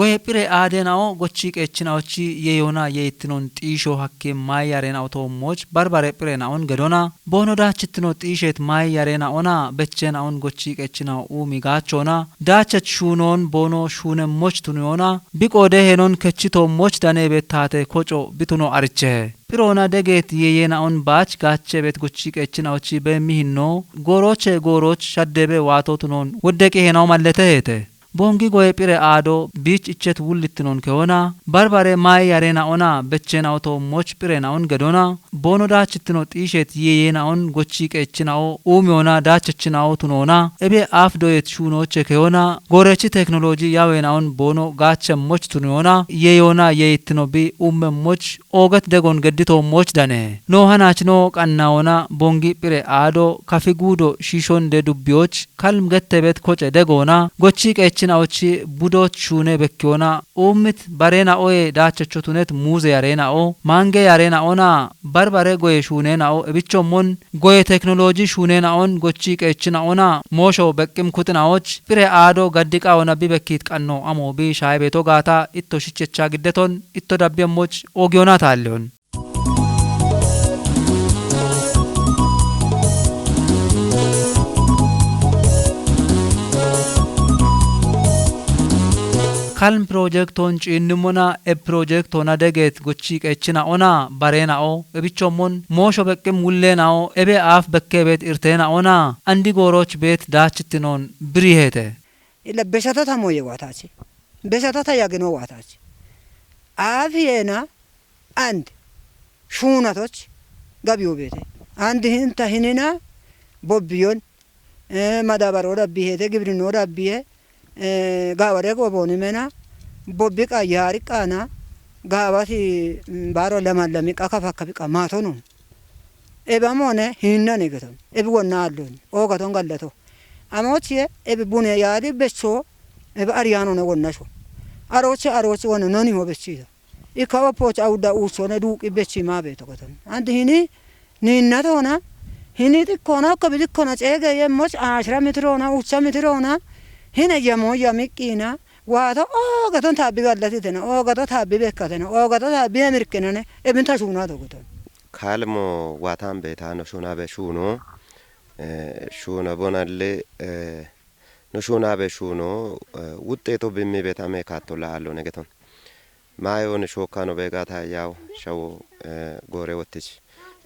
goye pire aadenao gochi qechinaochi yeyona yeittinon xiisho hakke maayarena otomoch barbare pire naon gedona bono daachitino xiishet maayarena ona bechena on gochi qechina umi gaachona daachat shunon bono shune moch tuniyona biqode henon kechito moch dane betate koco bituno arche pirona deget yeyena on baach gaache bet gochi qechina ochi be mihinno goroch shaddebe waato tunon woddeki henaw malletehete bongi goye pire aado bich ichet wullittinon keona barbare mai yarena ona bechena oto moch pire na on gedona bono daachittino xiishet yeyena on gochi qechinao umiona daachichinao tunona ebe afdoyet shunoche keona gorechi technology yawena on bono gaache moch tunona yeyona yeyittino bi moch ogat degon geddito moch dane no hanachno qannaona bongi pire aado kafigudo shishon de dubbioch kalm gettebet koce degona gochi chinaochi budot shune bekkiona ummit barena oye daachchotunet muze yarena o mange yarena ona barbare goye shune na o ebicho mon goye technology shune na on gochi qechina ona mosho bekkim kutinaoch pire aado gaddiqa ona bibekkit qanno amo bi shaybeto gata itto shichecha giddeton itto dabbiamoch ogiona talleon kalm project on chinnimona e project ona deget gochi qechina ona barena o ebicho mon mosho bekkem mullenao ebe af bekkebet irtena ona andi goroch bet daachittinon brihete illa besatata moye watachi besatata yagno watachi afiena and shunatoch gabiyo bete and hinta hinina bobbiyon madabaro rabbihete gibrino rabbiye gaaware gobooni mena bobbiqa yaariqaana gaawati baaro lamallami qakafakka biqa maatonu ebamone hinnani geton ebi wonnaalloon oogaton gallato amochiye ebi bune yaadi becho ebi ariyaanone wonnasho aroche wonna noni ho bechiida ikawa poch awda usone duuqi bechi maabeeto goton andi hini ninnatona hini tikkona kabidikona ceege yemmoch 10 metrona 10 metrona hina yamo yamikina wato gaton tabbi gallatitena gato tabbi bekkatena gato tabbi emirkenane ebinta shuna dogoton kalmo watan betano shuna be shuno shuna bonalle no shuna be shuno wutteto bimmi betame kattola allo negeton mayon shokano begata yaw shawo gore wottich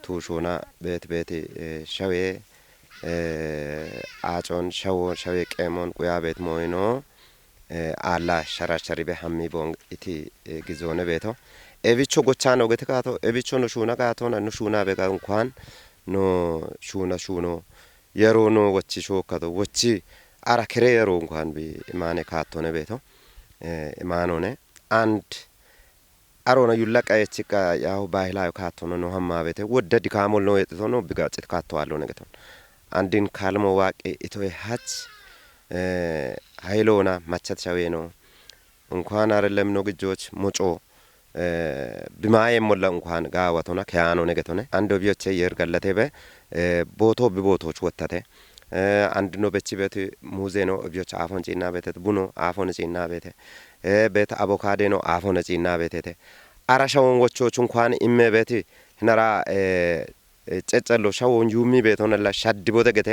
tu shuna beti shawe አጮን ሻው ቀሞን ቁያቤት ሞይኖ አላ ሸራሸሪ በሐሚ ቦንግ ኢቲ ግዞነ ቤቶ ኤቢቾ ጎቻ ነው ገተካቶ ኤቢቾ ነው ሹና ጋቶና ነው ሹና በጋ እንኳን ኖ ሹኖ የሮኖ ወቺ ሾካቶ ወቺ አራ ክሬ የሮ እንኳን ቢ ማኔ ካቶነ ቤቶ ማኖነ አንድ አሮና ይላቃ የቺቃ ያው ባይላው ካቶነ ነው ሐማ ቤተ ወደድ ካሞል ነው የጥቶ ነው ቢጋጭት ካቶ አለው ነገቶ አንድን ካልሞ ዋቄ ኢቶይ ሀች ሃይሎና ማቻት ሻዌ ነው እንኳን አይደለም ነው ግጆች ሞጮ ቢማየ ሞላ እንኳን ጋዋቶና ከያኖ ነገቶነ አንዶ ቢዮቼ የርጋለቴበ ቦቶ ቢቦቶች ወጣተ አንድ ነው በቺበት ሙዜ ነው ቢዮች አፎን ጪና ቤተ ቡኖ አፎን ጪና ቤተ አቮካዶ ነው አፎን ጪና ቤተ አራሻውን ወቾች እንኳን ኢሜቤት ነራ ጨጨሎ ሻውን ዩሚ ቤቶነላ ሻድቦ ተገተ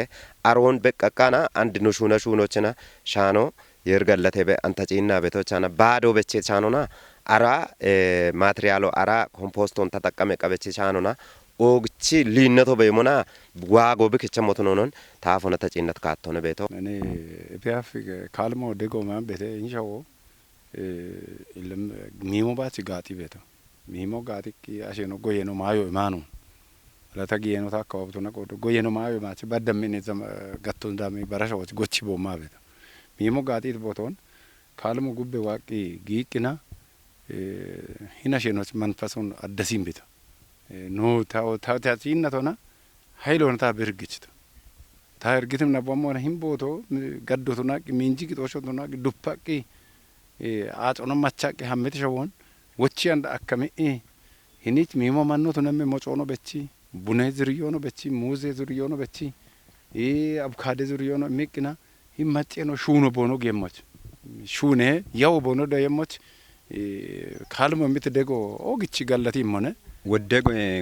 አሮን በቀቃና አንድ ነው ሹኖችና ሻኖ የርጋለቴበ አንታጪና ቤቶቻና ባዶ በቼ ቻኖና አራ ማቴሪያሎ አራ ኮምፖስቶን ተጠቀመ ቀበቼ ቻኖና ኦግቺ ሊነቶ በየሞና ዋጎ በከቸ ሞቶኖን ታፎነ ተጪነት ካቶነ ቤቶ እኔ ቢያፍ ካልሞ ደጎማ ቤተ እንሻው ኢለም ሚሞባች ጋቲ ቤቶ ሚሞ ጋቲ አሸኖ ጎየኖ ማዮ ማኑ ለታጊየኖ ታካውብቶና ቆዶ ጎየኖ ማዮ ማች ባደምኔ ጋቶ እንዳሚ ባራሻዎች ጎቺ ቦማ ቤቶ ሚሞ ጋቲ ቦቶን ካልሞ ጉቤ ዋቂ ጊቅና ሂናሸኖች መንፈሱን አደሲም ቤቶ ኖ ታውታቲነቶና ሃይሎንታ ብርግጭት ታርግትም ነቦሞና ሂምቦቶ ጋዶቶና ሚንጂ ቂጦሾቶና ዱፓቂ አጾኖ ማቻቂ ሐመት ሸወን ወቺ አንድ አከመ ሂኒት ሚሞ ማኖቶ ነመ ሞጮኖ በቺ ቡኔ ዝርዮኖ በቺ ሙዜ ዝርዮኖ በቺ አቡካዶ ዝርዮኖ ሚቅና ሂማጨኖ ሹኖ ቦኖ ጌሞች ሹኔ ያው ቦኖ ደየሞች ካልሞ ምትደጎ ኦግቺ ጋላቲ ሞነ ወደ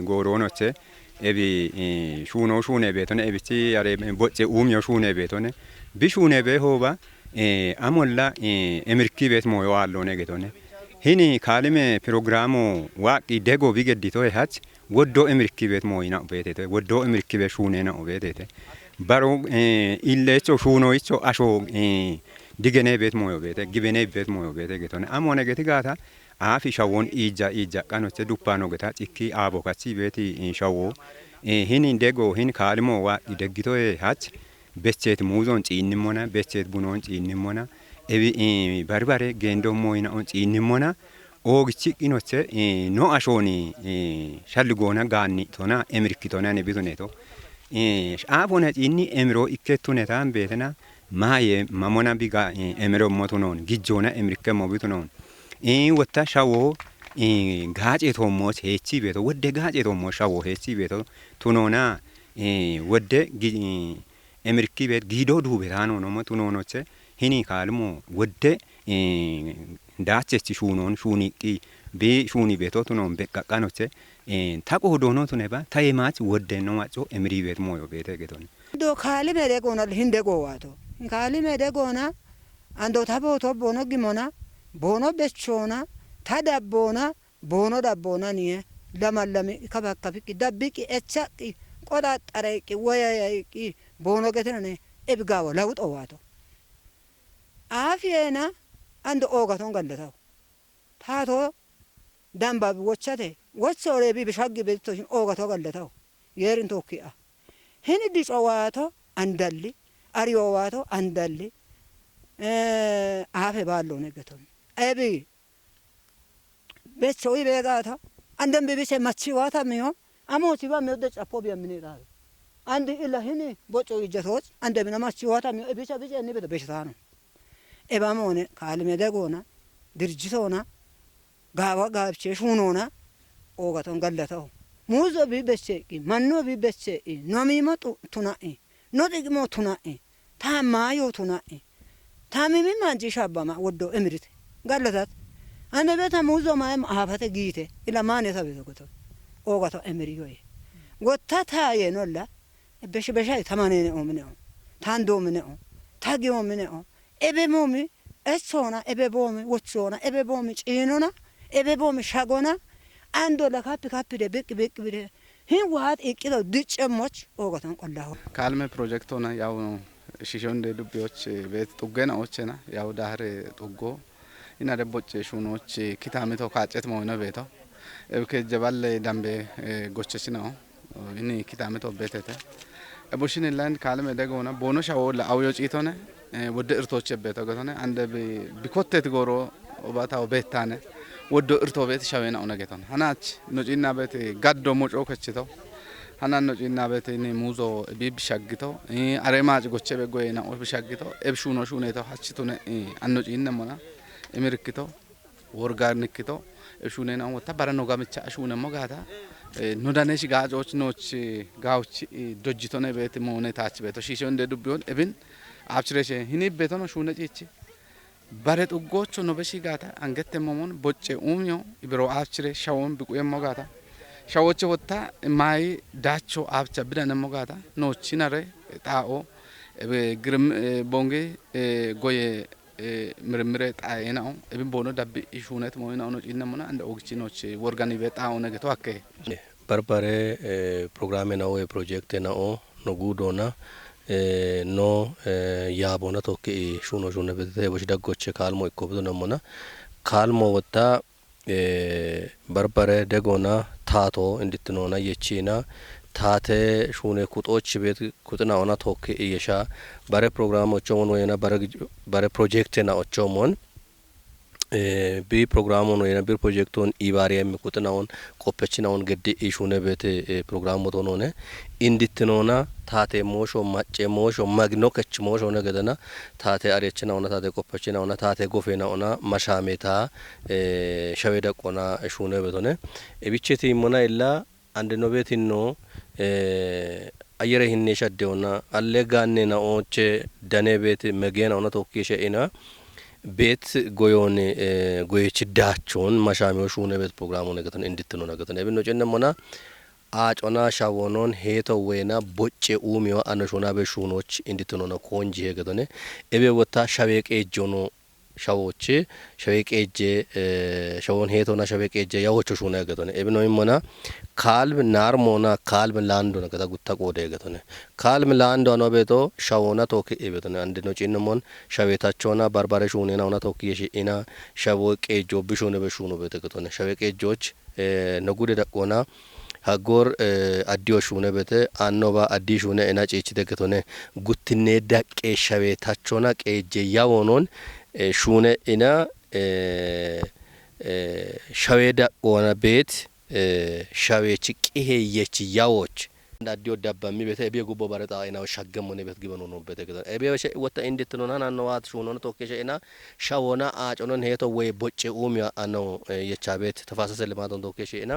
ጎሮኖቼ ኤቢ ሹኔ ቤቶነ ኤቢቲ አሬ ቦጬ ኡሚዮ ሹኔ ቤቶነ ቢሹኔ ቤሆባ አሞላ ኤምርኪ ቤት ሞዮ አሎነ ጌቶነ ሂኒ ካልሜ ፕሮግራሙ ዋቂ ደጎ ቢገዲቶ ያች ወዶ ኤምርኪ ቤት ሞይና ቤቴተ ወዶ ኤምርኪ ቤት ሹኔ ነው ቤቴተ ባሮ ኢሌቾ ሹኖይቾ አሾ ዲገኔ ቤት ሞዮ ቤተ ግቤኔ ቤት ሞዮ ቤተ ጌቶነ አሞነ ጌቲ ጋታ አፊ ሻዎን ኢጃ ቀኖቼ ዱፓኖ ጌታ ጭኪ አቦካቺ ቤቲ ሻዎ ሂኒ ደጎ ሂን ካልሞ ዋቂ ደግቶ ያች በቼት ሙዞን ጪንሞና በቼት ቡኖን ጪንሞና ኤቢ ባርባሬ ጌንዶ ሞይና ኦን ጪንሞና ኦግቺ ቂኖቼ ኖ አሾኒ ሻልጎና ጋኒ ቶና ኤምሪኪቶና ነቢቱኔቶ አቦነ ጪኒ ኤምሮ ኢኬቱኔታን ቤተና ማየ ማሞና ቢጋ ኤምሮ ሞቱኖን ጊጆና ኤምሪከ ሞቢቱኖን ወታ ሻዎ ጋጬ ቶሞች ሄቺ ቤቶ ወደ ጋጬ ቶሞች ሻዎ ሄቺ ቤቶ ቱኖና ወደ ኤምሪኪ ቤት ጊዶ ዱቤታኖ ነው ቱኖኖቼ ሂኒ ካልሞ ወደ ዳቸች ሹኖን ሹኒቂ ቢ ሹኒ ቤቶ ቱኖን በቃቃኖቼ ታቆ ዶኖ ቱኔባ ታይማች ወደ ነው ማጮ ኤምሪ ቤት ሞዮ ቤተ ጌቶን ዶ ካልሜ ደጎና ሂንደጎ ዋቶ ካልሜ ደጎና አንዶ ታቦቶ ቦኖ ግሞና ቦኖ በቾና ታዳቦና ቦኖ ዳቦና ኒየ ለማለሚ ከባከፊ ዳብቂ እቻቂ ቆጣጠረቂ ወያይቂ ቦኖ ገተነ ኤብጋው ለውጦ ዋቶ አፊየና አንድ ኦጋቶን ገለታው ታቶ ዳምባብ ወቻቴ ወቾሬ ቢብሻግ ቤቶችን ኦጋቶ ገለታው የርን ቶኪያ ሄን ዲጾዋቶ አንዳሊ አሪዮዋቶ አንዳሊ አፈ ባሎ ነገቶን ኤቢ ቤቾይ ቤጋታ አንደም ቢቢሴ ማቺዋታ ሚዮ አሞቲ ባሚወደ ጫፖ ቢያምኔታ አንድ ኢላ ሄኒ ቦጮ ይጀቶች አንደም ማቺዋታ ሚዮ ኤቢቻ ቢጨ እኔ በሽታ ነው ኤባሞነ ካልሜ ደጎና ድርጅቶና ጋዋ ጋብቼ ሹኖና ኦጋቶን ገለታው ሙዞ ቢበቼቂ ማኖ ቢበቼቂ ኖሚሞጡ ቱናኢ ኖጥቅሞ ቱናኢ ታማዮ ቱናኢ ታሚሚ ማንጂ ሻባማ ወዶ እምሪት ገለታት አነ ቤታ ሙዞ ማም አፋተ ጊቴ ኢላ ማን የታበቶ ጎቶ ኦጋቶ እምሪዮይ ወታታ የኖላ በሽበሻይ ተማኔ ኦምኔኦ ታንዶ ምኔኦ ታጊዮ ምኔኦ ኤቤሞሚ እሶና ኤቤቦሚ ወቾና ኤቤቦሚ ጪኖና ኤቤቦሚ ሻጎና አንዶ ለካፕ ካፕ ደ ብቅ ብደ ሂን ዋት እቂዶ ድጨሞች ኦጋቶን ቆላሁ ካልሜ ፕሮጀክት ሆነ ያው ሺሾንደ ዱቢዎች ቤት ጡገናዎችና ያው ዳህር ጡጎ ኢና ደቦጭ ሹኖች ኪታሚቶ ካጨት መሆነ ቤቶ እብከ ጀባል ዳምቤ ጎቸች ነው እኒ ኪታሚቶ ቤተተ እቡሽን ላንድ ካልሜ ደጎና ቦኖ ሻው ለአውዮ ጪቶነ ወደ እርቶች ቤቶ ገቶነ አንደ ቢኮቴት ጎሮ ኦባታው ቤታነ ወዶ እርቶ ቤት ሻዌና ኦነገቶነ ሃናች ኖጪና ቤት ጋዶ ሞጮ ከችተው ሃናን ኖጪና ቤት እኔ ሙዞ ቢብሻግተው አሬማጭ ጎቸ በጎይና ኦብሻግተው ኤብሹኖ ሹኔተው ሀችቱነ አንኖጪና ሞና ኤምርክተው ወርጋርንክተው ኤብሹኔና ወታ ባረኖ ጋምቻ ሹነ ሞጋታ ኖዳኔሽ ጋጆች ኖች ጋውች ዶጅቶነ ቤት ሞኔታች ቤቶ ሺሾ እንደ ዱቢዮን እብን አብችሬሽ ሂኒ ቤቶኖ ሹነ ጪቺ ባረ ጡጎቹ ነው በሺጋታ አንገተ ሞሞን ቦጬ ኡሚዮ ኢብሮ አብችሬ ሻውን ቢቁየ ሞጋታ ሻዎቹ ወታ ማይ ዳቾ አብቻ ብዳነ ሞጋታ ኖቺናሬ ጣኦ ግርም ቦንጌ ጎየ ምርምሬ ጣየናው እብን ቦኖ ዳብ ኢሹነት ሞይናው ነው ጪነሞና እንደ ኦግቺኖች ወርጋኒ በጣው ነገቶ አከ በርበሬ ፕሮግራም ነው ፕሮጀክት ነው ጉዶና no yaabona tokki shuno shune bete bosh daggoche kalmo ikobdo namona kalmo wata barbare degona tato inditnona yechina tate shune kutoch bet kutna ona tokki yesha bare program ochomon wena bare project na ochomon bi program no yena bir project on ibariyam kutna on kopechina on geddi ishune bete program otonone inditnona tate mosho macce mosho magno kech mosho ne gedana tate arechina ona tate kopechina ona tate gofena ona mashameta shaweda qona shune betone ebicheti mona illa ande nobetinno ayere hinne shaddeona alle ganne na oche dane bete megena ona tokkishe ina ቤት ጎዮን ጎየች ዳቾን ማሻሚዮ ሹነ ቤት ፕሮግራሙ ነገተን እንድትኖ ነገተን እብኖ ጨነሞና አጮና ሻወኖን ሄቶ ወይና ቦጬ ኡሚዮ አነሾና በሹኖች እንድትኖ ነው ኮንጂ ሄገተነ እቤ ወታ ሻቤቄ ጆኖ ሻዎቼ ሻቤቄ ሻወን ሄቶና ሻቤቄ ያዎቹ ሹና ሄገተነ እብኖ ይሞና ካልብ ናርሞና ካልብ ላንዶ ነገታ ጉታ ቆደ ሄገተነ ካልብ ላንዶ ነው ቤቶ ሻወና ቶክ እቤተነ አንድ ነው ጭንሞን ሻቤታቸውና ባርባሬ ሹኔና ሆና ቶክ የሺና ሻቦቄ ጆ ቢሾነ በሹኖ ቤተከተነ ሻቤቄ ጆች ነጉደ ደቆና ሀጎር አዲዮ ሹነ በተ አኖባ አዲ ሹነ እና ጨቺ ተከቶነ ጉትኔ ዳቄ ሸቤታቾና ቀጄ ያወኖን ሹነ እና ሸዌዳ ቆና ቤት ሸዌች ቂሄ የች ያዎች እንዳዲዮ ዳባሚ ቤተ እቤ ጉቦ ባረጣ አይናው ሻገሞነ ቤት ግበኖ ነው ቤተ ከዛ እቤ ወጣ እንዴት ነው ናናዋት ሹኖን ቶከሸ እና ሻወና አጮኖን ሄቶ ወይ ቦጬ ኡሚያ አነው የቻ ቤት ተፋሰሰ ለማቶን ቶከሸ እና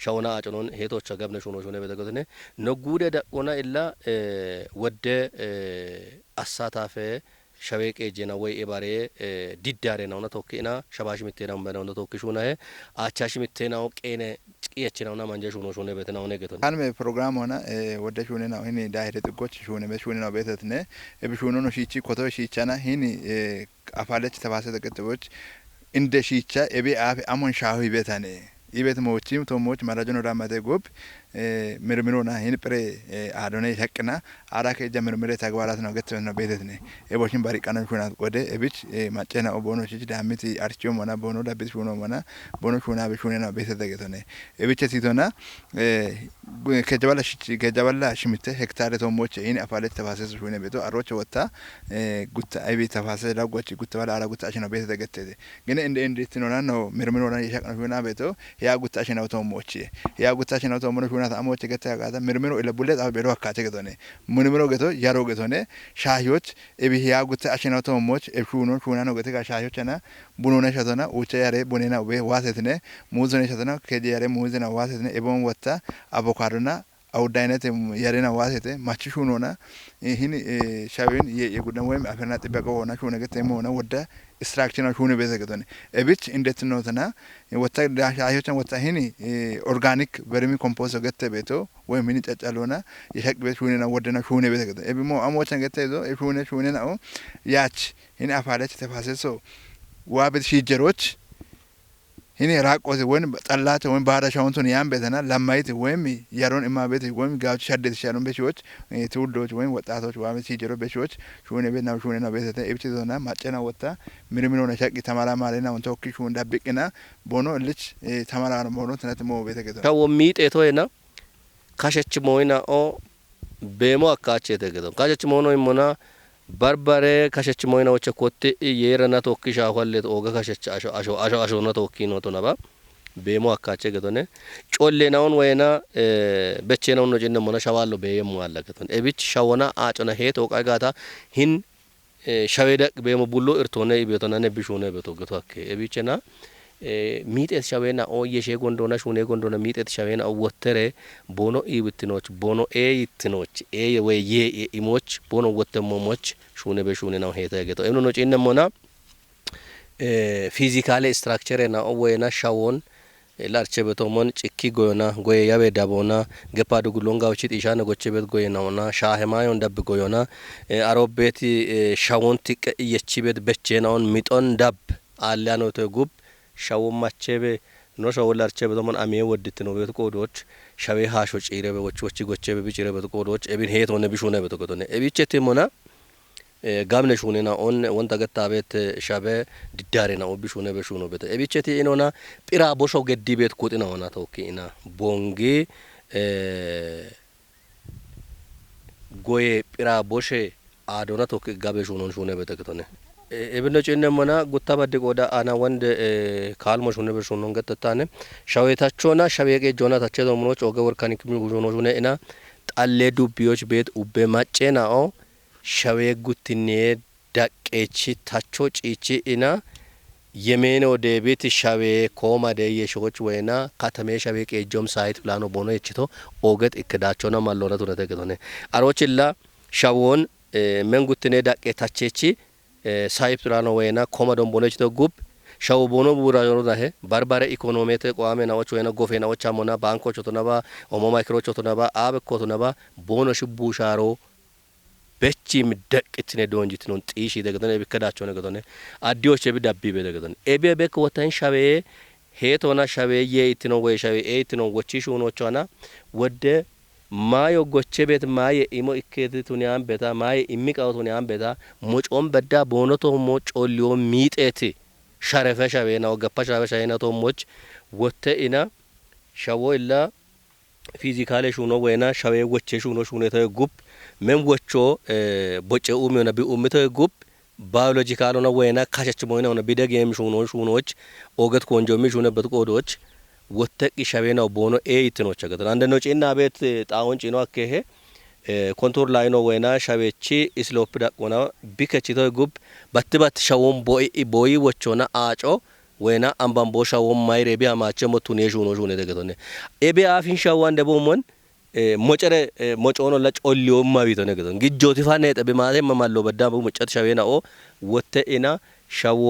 ሻውና አጮኖን ሄቶች ገብነ ሹኖ ሹነ በተገተነ ነጉደ ደቆና ኢላ ወደ አሳታፈ ሸቤቄ ጀና ወይ ኤባሬ ዲዳሬ ነውና ቶኪና ሸባሽ ምቴና በነውና ቶኪሹና አቻሽ ምቴናው ቄነ ጭቂያችናውና ማንጀ ሹኖ ሹነ በተናው ነገተነ አንመ ፕሮግራም ሆነ ወደ ሹነ ነው እኔ ዳይሬ ጥቆች ሹነ በሹነ ነው በተትነ እብሹኖ ነው ሺቺ ኮቶ ሺቻና ሂኒ አፋለች ተባሰ ተቀጥቦች እንደ ሺቻ ኤቤ አፍ አሞን ሻሁ ይበታነ ይቤት ሞቺም ቶሞች ማራጆን ራማቴ ጎብ ምርምሮና ይን ፍሬ አዶነ ይተቅና አራከ ጀምርምሬ ተግባራት ነው ገተነ ነው ቤተትነ ኤቦሽን ባሪቃና ሹናት ቆደ ኤቢች ማጨና ኦቦኖች ዳሚቲ አርቺዮ ሞና ቦኖ ዳቢት ሹኖ ሞና ቦኖ ሹና በሹኔ ነው ቤተተ ገተነ ኤቢች ሲቶና ከጀባላ ሽምተ ሄክታር ቶሞች ይን አፋለት ተፋሰስ ሹኔ ቤቶ አሮች ወጣ ጉታ አይቤ ተፋሰስ ዳጎች ጉታ ባላ አራ ጉታ ነው ቤተተ ገተተ ግን እንዴት ነው ምርምሮና ይሸቅና ሹና ቤቶ ያ ጉታ ነው ቶሞች ያ ጉታ ነው ቶሞች ሹናት አሞች ገታ ያጋታ ምርምሮ ለቡለት አበዶ አካተ ገቶነ ምንምሮ ገቶ ያሮ ገቶነ ሻሂዎች እቢ ያ ጉታ ነው ቶሞች እሹኖ ሹና ነው ገታ ሻሂዎችና ቡኖነ ሸተና ኡቸ ያሬ ቡኔና ወይ ዋሰትነ ሙዝነ ሸተና ከዲ ያሬ ሙዝና ዋሰትነ ኤቦን ወጣ አቮካዶና አውዳይነት ያሬና ዋሰተ ማችሹኖና ይህን ሻዊን የጉዳን ወይም አፈና ጥበቃ ሆና ሹነ ገተ ሆና ወደ ስትራክቸር ሹነ በዘገተነ እብች እንዴት ነውና ወጣ ዳሻዮችን ወጣ ይህን ኦርጋኒክ በርሚ ኮምፖስት ገተ ቤቶ ወይ ምን ጨጫሎና የሸቅ ቤት ሹነና ወደና ሹነ በዘገተ እብሞ አሞችን ገተ ይዞ ሹነ ነው ያች ይህን አፋለች ተፋሰሶ ዋብት ሺጀሮች ይሄ ራቆት ወን ጠላተ ወን ባራሻውንቱን ያን ቤተና ለማይት ወይም ያሮን እማ ቤት ወይም ጋዎች ሸደት ሻሉን በሽዎች ትውልዶች ወይም ወጣቶች ዋም ሲጀሮ በሽዎች ሹነ ቤት ነው ሹነ ነው ቤተተ እብች ዞና ማጨና ወጣ ምርምሮ ነው ሸቂ ተማላ ማለና ወን ተወክሹ እንዳብቅና ቦኖ ልጅ ተማላ ነው ቦኖ ተነት ሞ ቤተገተ ታው ሚጤቶ እና ካሸች ሞይና ኦ ቤሞ አካቸ ተገደ ካሸች ሞኖ ይሞና ባርባሬ ካሸች ሞይና ወቸ ኮቴ የረና ቶኪሻ ሆለት ኦጋ ካሸች አሾ ና ቶኪ ነው ተናባ ቤሞ አካቸ ገቶነ ጮሌናውን ወይና በቼናው ነው ጀነ ሞና ሻዋሎ ቤሞ አላ ገቶነ እብች ሻወና አጮና ሄቶ ቃጋታ ሂን ሻዌደቅ ቤሞ ቡሎ እርቶነ ይቤቶና ነብሹነ በቶገቶ አከ እብችና ሚጤት ሻዌና ኦ የሼ ጎንዶና ሹኔ ጎንዶና ሚጤት ሻዌና ወተረ ቦኖ ኢብትኖች ቦኖ ኤይትኖች ኤ ወይ የ ኢሞች ቦኖ ወተሞሞች ሹኔ በሹኔ ነው ሄተ ገቶ እኑ ነው ጭነሞና ፊዚካል ስትራክቸር እና ወይና ሻወን ላርቸ በቶሞን ጭኪ ጎዮና ጎየ ያበ ዳቦና ገፓዱ ጉሎንጋውቺ ጢሻነ ጎቸበት ጎየናውና ሻህማዮን ዳብ ጎዮና አሮቤት ሻወን ቲቀ የቺበት በቸናውን ሚጦን ዳብ አላኖ ተጉብ ሻወን ማቸበ ኖ ሻወን ላርቸ በቶሞን አሜ ወድት ነው ቤት ቆዶች ሻዌ ሃሾ ጪረበ ወቾች ጎቸበ ቢጪረበ ቆዶች እቢን ሄቶ ነብሹነ በተቆቶነ እቢቸቴ ሞና ጋምነ ሹኔና ኦን ወንታ ገታ ቤት ሻበ ዲዳሬና ኦብሹነ በሹኖ ቤት እቢቸቴ ኢኖና ጲራ ቦሾ ገዲ ቤት ቆጥና ሆና ተወኪና ቦንጌ ጎዬ ጲራ ቦሼ አዶና ተወኪ ጋበ ሹኖን ሹነ ቤት ከተነ እብነ ጭነሞና ጉታ ባድ ቆዳ አና ወንድ ካልሞ ሹነ በሹኖን ገተታነ ሻዌታቾና ሻቤቄ ጆና ታቸ ዶሞኖች ኦገ ወርካኒክ ሚ ሹኖ ሹነ እና ጣሌ ዱቢዮች ቤት ኡቤ ማጨናኦ ሻዌ ጉትኔ ዳቄቺ ታቾ ጪቺ እና የሜኖ ደቤት ሻዌ ኮማ ደየሾች ወይና ከተሜ ሻዌ ቀጆም ሳይት ፕላኖ ቦኖ እቺቶ ኦገት እክዳቾና ማሎራቱ ነተገቶነ አሮችላ ሻወን መንጉትኔ ዳቄ ታቼቺ ሳይፕራኖ ወይና ኮመዶን ቦነች ተጉብ ሻው ቦኖ ቡራጆ ዳሄ ባርባረ ኢኮኖሚቴ ቋሜ ናዎች ወይና ጎፌ ናዎች አሞና ባንኮች ተነባ ኦሞ ማይክሮች ተነባ አበኮ ተነባ ቦኖ ሽቡ ሻሮ በቺ ምደቅትነ ዶንጂት ነው ጢሽ ደገደነ ቢከዳቸው ነገደነ አዲዎች ቢዳቢ በደገደነ ኤቤ በክ ወተን ሻቤ ሄቶና ሻቤ የኢትኖ ወይ ሻቤ ኤትኖ ወቺ ሹኖቿና ወደ ማዮ ጎቼ ቤት ማየ ኢሞ ኢኬቲቱን ያን ቤታ ማየ ኢሚቃውቱን ያን ቤታ ሞጮም በዳ ቦኖቶ ሞጮሊዮ ሚጤቲ ሻረፈ ሻቤ ነው ገፓ ሻቤ ሻይናቶ ሞች ወተ ኢና ሻዎ ኢላ ፊዚካሌ ሹኖ ወይና ሻቤ ጎቼ ሹኖ ሹኔተ ጉብ ምን ወቾ ቦጨ ኡሚዮና ቢኡምተ ጉብ ባዮሎጂካል ነው ወይና ካቸች ሞይና ነው ቢደግ የሚሹኖ ሹኖች ኦገት ኮንጆ የሚሹነበት ቆዶች ወተቂ ሻቤናው ቦኖ ኤይትኖች አገተን አንደኖ ጪና ቤት ጣውን ጪኖ አከሄ ኮንቶር ላይ ነው ወይና ሻቤቺ ኢስሎፕ ዳቆና ቢከቺቶ ጉብ ባትባት ሻውን ቦይ ወቾና አጮ ወይና አምባምቦ ሻውን ማይሬ ቢያማቸ ሞቱን የሹኖ ሹኔ ደገተነ ኤቢ አፊን ሻዋን ደቦሞን ሞጨረ ሞጮኖ ለጮሊዮ ማቢቶ ነገተን ግጆቲ ፋነ ጠብ ማቴ መማሎ በዳቡ መጨት ሻቤናኦ ወተኢና ሻዎ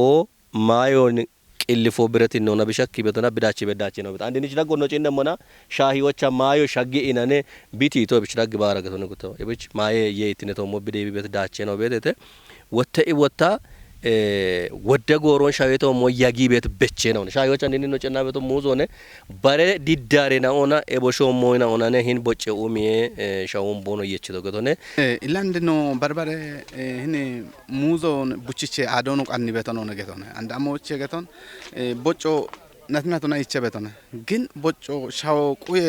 ማዮን ቅልፎ ብረት ነው ነብሸክ ይበተና ብዳቺ በዳቺ ነው አንድ ንች ደጎ ነው ጪንደሞና ሻሂዎቻ ማዮ ሻጊ ኢናኔ ቢቲቶ ብችዳግ ባረገቶ ነው ጉቶ እብች ማየ የኢትነቶ ሞብዴ ቢበት ዳቺ ነው ቤተተ ወተኢ ወታ ወደ ጎሮን ሻዌቶ ሞያጊ ቤት በቼ ነው ሻሂዎቻ እንዴ ነው ጨና ቤቶ ሙዞነ ባሬ ዲዳሬ ናኦና ኤቦሾ ሞይና ኦናኔ ሂን ቦጨ ኡሚዬ ሻውን ቦኖ የችቶ ገቶነ ኢላንድ ነው በርበሬ ሂን ሙዞን ቡቺቼ አዶኑ ቀኒ ቤቶ ነው ነገቶነ አንድ አሞቼ ገቶን ቦጮ ነትናቱና ይቼ ቤቶነ ግን ቦጮ ሻው ቁዬ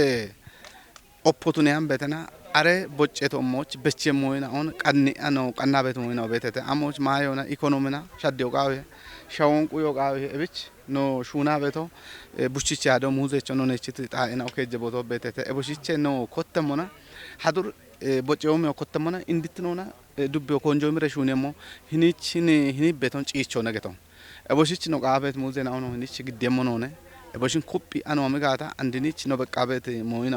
ኦፖቱኒያን ቤተና አሬ ቦጨቶ ሞች በቼ ሞይና ኦን ቀኒ አኖ ቀና ቤቶ ሞይና ቤተተ አሞች ማዮና ኢኮኖሚና ሻዴው ቃዌ ሻውን ቁዮ ቃዌ እብች ኖ ሹና ቤቶ ቡቺቼ አዶ ሙዘቾ ነው ነችት ጣይና ኦኬጀ ቦቶ ቤተተ እቡቺቼ ነው ኮተሞና ሀዱር ቦጨውም ኮተሞና እንድትኖና ዱቤ ኮንጆ ምረ ሹኔሞ ሂኒችን ሂኒ ቤቶን ጪቾ ነገቶን እቡቺች ነው ቃቤት ሙዘና ኦኖ ሂኒች ግዴሞ ነው ነ እቡቺን ኩፒ አኖ አመጋታ አንድኒች ነው በቃ ቤት ሞይና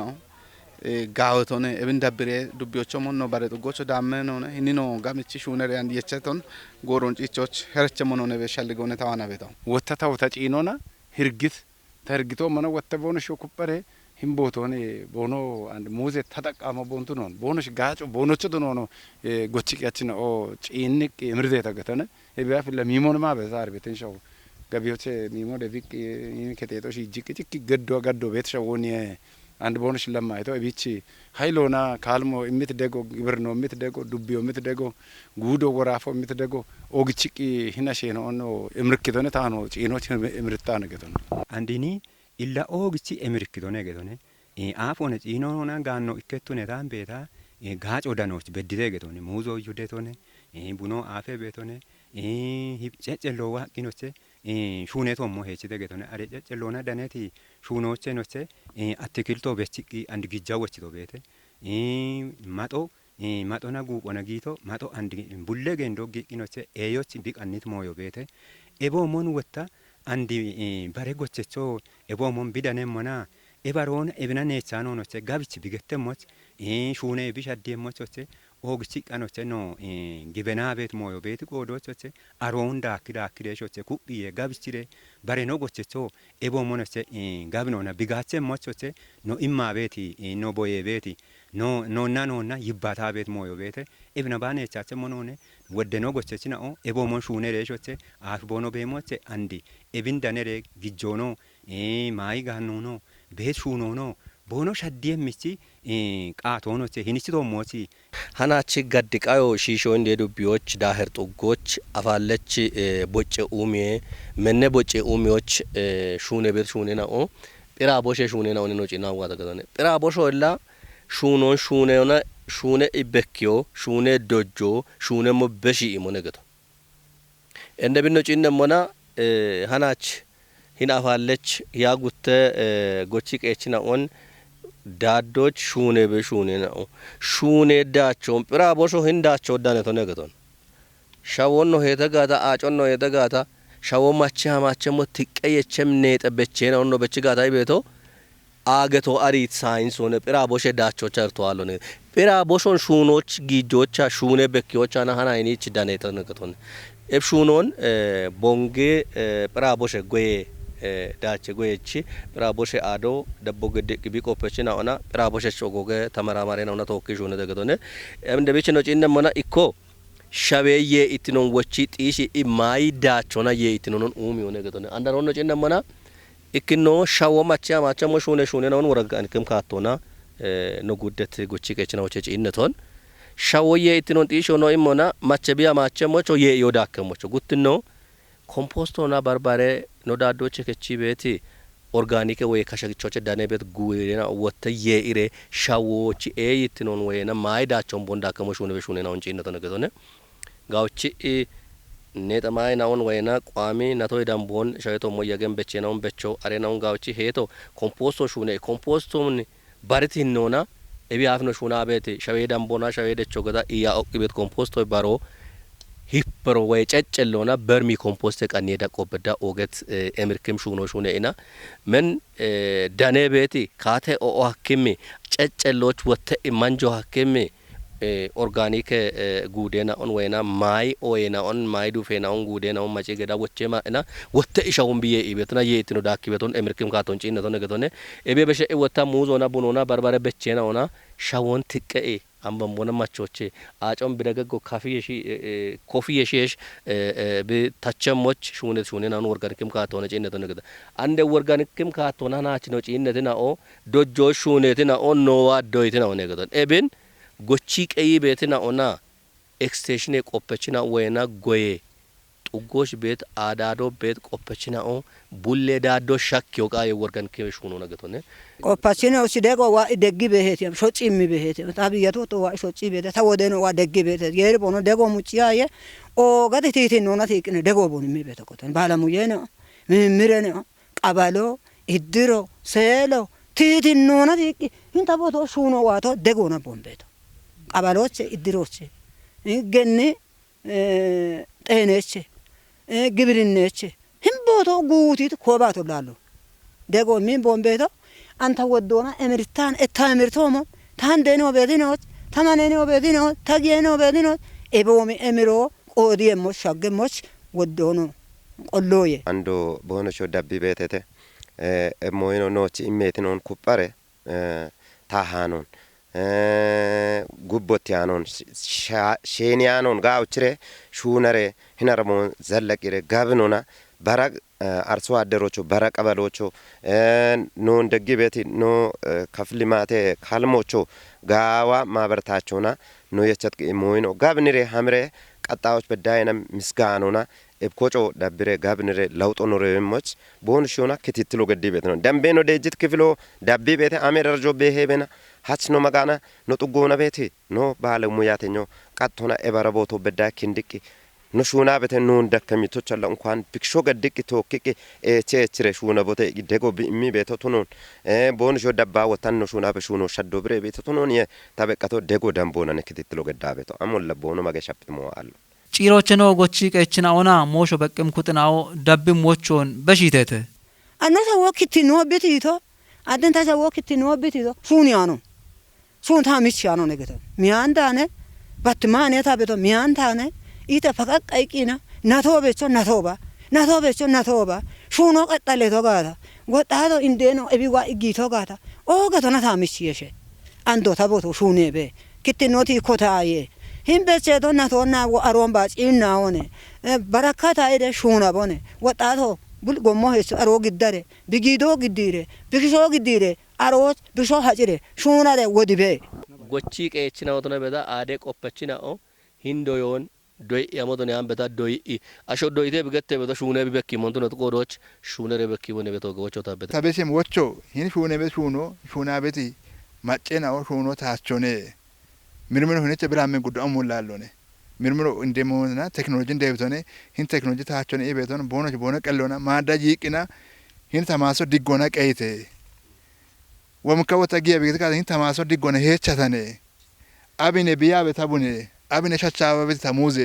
ጋውቶነ እብን ደብሬ ዱቢዎቾ ሞን ነው ባረ ጥጎቾ ዳመ ነው ሂኒ ነው ጋምቺ ሹነር ያን የቸቶን ጎሮን ጪቾች ሄረቸ ሞን ነው በሻልገው ነው ታዋና ቤታው ወተታው ተጪኖና ህርግት ተርግቶ ሞነ ወተቦነ ሾኩፐሬ ሂምቦቶኔ ቦኖ አንድ ሙዜ ተጠቃመ ቦንቱ ነው ቦኖሽ ጋጮ ቦኖቹ ነው ጎቺቂያችን ኦ ጪንቅ ምርዜ ተገተነ እቢያፍ ለሚሞንማ በዛር ቤተንሻው ገቢዮቼ ሚሞ ደቪቅ ይከቴቶሽ ይጅቅጭቅ ገዶ ቤት ሸወኒ አንድ ቦኖሽ ለማይቶ እቢቺ ሃይሎና ካልሞ እምትደጎ ግብር ነው እምትደጎ ዱቢዮ እምትደጎ ጉዶ ወራፎ እምትደጎ ኦግቺቂ ሂናሼ ነው ኦኖ እምርክቶነ ታኖ ጪኖች እምርታ ነገቶነ አንዲኒ ኢላ ኦግቺ እምርክቶ ነገቶነ አፎነ ጪኖና ጋኖ ኢከቱነ ታን ቤታ ጋጮ ዳኖች በዲቴ ገቶነ ሙዞ ዩዴቶነ ቡኖ አፌ ቤቶነ ጨጨሎ ዋቂኖቼ ሹኔቶ ሞ ሄቺ ደገቶነ አሬ ጨጨሎና ዳኔቲ ሹኖቼ ኖቼ አትክልቶ በቺቂ አንድ ግጃ ወችቶ ቤተ ማጦ ማጦና ጉቆና ጊቶ ማጦ አንድ ቡሌ ገንዶ ጊቂኖቼ ኤዮች ቢቀኒት ሞዮ ቤተ ኤቦ ሞን ወታ አንድ ባሬ ጎቸቾ ኤቦ ሞን ቢዳኔ ሞና ኤባሮን ኤብና ኔቻኖ ኖቼ ጋብቺ ቢገተሞች ሹኔ ቢሻዴሞቾቼ ኦግቺ ቀኖቼ ኖ ጊበና ቤት ሞዮ ቤት ቆዶቾቼ አሮንዳ ክዳክዴሾቼ ኩቢዬ ጋብቺሬ ባሬ ኖ ጎቸቾ ኤቦ ሞኖቼ ጋብኖና ቢጋቼ ሞቾቼ ኖ ኢማ ቤቲ ኖ ቦዬ ቤቲ ኖና ይባታ ቤት ሞዮ ቤተ ኤብና ባኔቻቼ ሞኖኔ ወደ ኖ ጎቸችና ኦ ኤቦ ሞን ሹኔ ሬሾቼ አፍ ቦኖ ቤሞቼ አንዲ ኤቢን ዳኔሬ ጊጆኖ ማይ ጋኖኖ ቤት ሹኖኖ ቦኖ ሻዲየም ሚቺ ቃቶኖቼ ሂኒችቶ ሞቺ ሀናቺ ገድቃዮ ሺሾ እንደ ዱቢዎች ዳህር ጥጎች አፋለች ቦጨ ኡሜ መነ ቦጨ ኡሜዎች ሹኔ ቤት ሹኔና ኦ ጲራ ቦሼ ሹኔና ኦኔ ነው ጪና ዋታ ገዘነ ጲራ ቦሾ ላ ሹኖን ሹኔና ሹኔ ኢበኪዮ ሹኔ ዶጆ ሹኔ ሞ በሺ ኢሞነገቶ እንደ ቢኖ ጪነ ሞና ሀናች ሂናፋለች ያጉተ ጎቺ ቀችና ኦን ዳዶች ሹኔ በሹኔ ነው ሹኔ ዳቾም ጲራ ቦሾ hindacho ዳነቶ ነገቶን ሻወን ነው ሄተጋታ አጮን ነው ሄተጋታ ሻወ ማቻ ማቸሞ ትቀየቸም ነጠበቼ ነው ነው በችጋታ ቤቶ አገቶ አሪት ሳይንስ ሆነ ጲራ ቦሼ ዳቾ ቸርቷል ነው ጲራ ቦሾን ሹኖች ጊጆቻ ሹኔ በኪዮቻና ሃናይኒች ዳነቶ ነገቶን ebshunon bonge praboshe goye dache goyechi praboshe ado dabbo gede gibi kopechina ona praboshe chogoge tamaramare na ona tokki shune dagadone emde bichino cinna mona ikko shaweye itinon wochi tishi imai dachona ye itinon umi one gadone andarono cinna mona ikino shawo macha macha mo shune shune na on waragan kem katona no guddet gochi kechina woche inneton shawoye itinon tisho no imona macha macha mocho ye yoda kemocho gutno composto na barbare no daddo chekechi beti organic way kashagichoche dane bet guirena wotte ye ire shawochi itinon way na maida chombonda kemocho ne shune na onchi inneton gadone gauchi neta mai na on way na kwami na to dambon shayeto moyagem beche na on becho arena on gauchi heto composto shune composto ni bariti nona ebi afno shuna beti shawe dambona shawe de chogada iya okibet composto baro hippero way ceccellona bermi composte qaneda qobda oget emirkem shuno shune ina men dane beti kate o hakimi ceccelloch wotte manjo hakimi organic gudena on wayna mai oyena on mai du fena on gudena on machi geda woche ma ina wotte isha on biye ibetna yetino dakibeton emirkem katon cinna ton gedone ebe beshe wotta muzona bunona barbare bechena ona shawon tikke ambam bona machoche acon bidaggo kafiyeshi kofiyesh be tachamoch shune na organikem katon cinna ton geda ande organikem katon na chino cinna tena o dojo shune tena on no wa doitina on gedon eben gochi qey betina ona extension qopechina wayna goye tugosh bet adado bet qopechina o bulle dado shakyo qaye worgan ke shuno nagatone qopachina usidego wa deggi beheti shoci mi beheti tabiyato to wa shoci bete tawodeno wa deggi bete yeri bono dego muciaye o gadi titi nona tikine dego bono mi bete koten bala muyena mirene qabalo idiro selo titi nona tiki hintaboto shuno wato dego na bombeto qabaloche idiroche genne teneche gibrinneche himboto guutit kobato lalo dego min bombeto anta wodona emirtan etamirtomo tandeno bedino tamaneno bedino tageno bedino ebomi emiro qodiyemo shaggemoch wodono qolloye ando bono sho dabbi betete moyno nochi imetinon kupare tahanon gubbotianon shenianon gauchre shunare hinarmon zallaqire gabnona barag arso aderocho baraq abalocho non degibeti no kaflimate kalmocho gawa mabertachona no yechat moyno gabnire hamre qattaዎች በዳይና ምስጋናውና ኤብኮጮ ዳብሬ ጋብንሬ ለውጦ ኖሬሞች ቦንሾና ክትትሎ ገዲ ቤት ነው ደምቤኖ ደጅት ክፍሎ ዳቢ ቤት አሜረርጆ በሄበና ሀችኖ መጋና ነው ጥጎና ቤት ነው ባለሙያተኞ ቀጥቶና ኤበረቦቶ በዳ ክንድቂ ነው ሹና ቤት ነው እንደከሚቶች አለ እንኳን ፒክሾ ገድቂ ቶክቂ ቼችሬ ሹና ቦቴ ደጎ ቢሚ ቤቶቱ ነው ቦንሾ ደባ ወታን ነው ሹና በሹኖ ሸዶ ብሬ ቤቶቱ ነው ታበቀቶ ደጎ ደምቦና ክትትሎ ገዳ ቤቶ አሞለ ቦኖ ማገሻፕሞ አሉ ጭሮቸኖ ጎቺ ቀችና ኦና ሞሾ በቅም ኩጥናው ዳብም ወቾን በሺተተ አነታ ወክቲ ነው ቤቲቶ አደንታዛ ወክቲ ነው ቤቲቶ ሹኒያኖ ሹንታ ሚቻኖ ነገተ ሚያንዳነ ባትማኔ ታበቶ ሚያንታነ ኢተ ፈቀቀይቂና ናቶበቾ ናቶባ ሹኖ ቀጠለቶ ጋታ ወጣቶ እንዴኖ እቢዋ እጊቶ ጋታ ኦገቶና ታሚችየሸ አንዶ ታቦቶ ሹኔቤ ክትኖቲ ኮታዬ himbecheto natona wo aromba inaone barakata ide shuna bone watato bul gommo heso aro giddare bigido giddire bigisho giddire aro bisho hajire shuna de wodibe gochi qechina wotona beda ade qoppechina o hindoyon doy yamodone ambeta doy asho doyte bigette bedo shune bibekki montono to godoch shune rebekki wone beto gocho tabeta tabesem wocho hin shune be shuno shuna beti machena o shuno taachone mirmiro hune ብራምን ጉዱ አሞላሎነ mirmiro እንደሞና ቴክኖሎጂ እንደብቶነ hin ቴክኖሎጂ ታቸነ ኤቤቶነ ቦኖች ቦነ ቀሎና ማዳጅ ይቅና hin ተማሶ ዲጎና ቀይቴ ወምከወታ ጊያ ቢገት ካለ hin ተማሶ ዲጎና ሄቻታነ አብኔ ቢያ በታቡኔ አብኔ ሻቻ በቤት ተሙዜ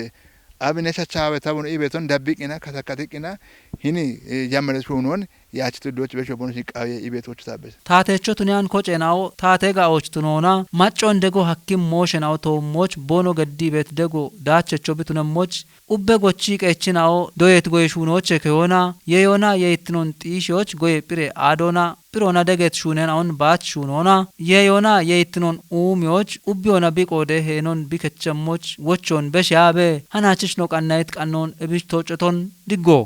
abine chachawe tabun ibeton dabbikina katakatikina hini jammale shunon yachitu doch besho bono shiqawe ibetoch tabbes taatecho tunyan kocenawo taatega ochtunona maccon dego hakkim mooshenawo toommoch bono gaddi bet dego daachecho bitunemmoch ubbe gochi qechinawo doyet goye shunoche keona yeyona yeitnon xiishoch goye pire adona pirona deget shunen awon baach shunona yeyona yeitnon umyoch ubbiona biqode henon bikechemmoch wochon beshabe hanachishno qannayt qannon ebish tocoton diggo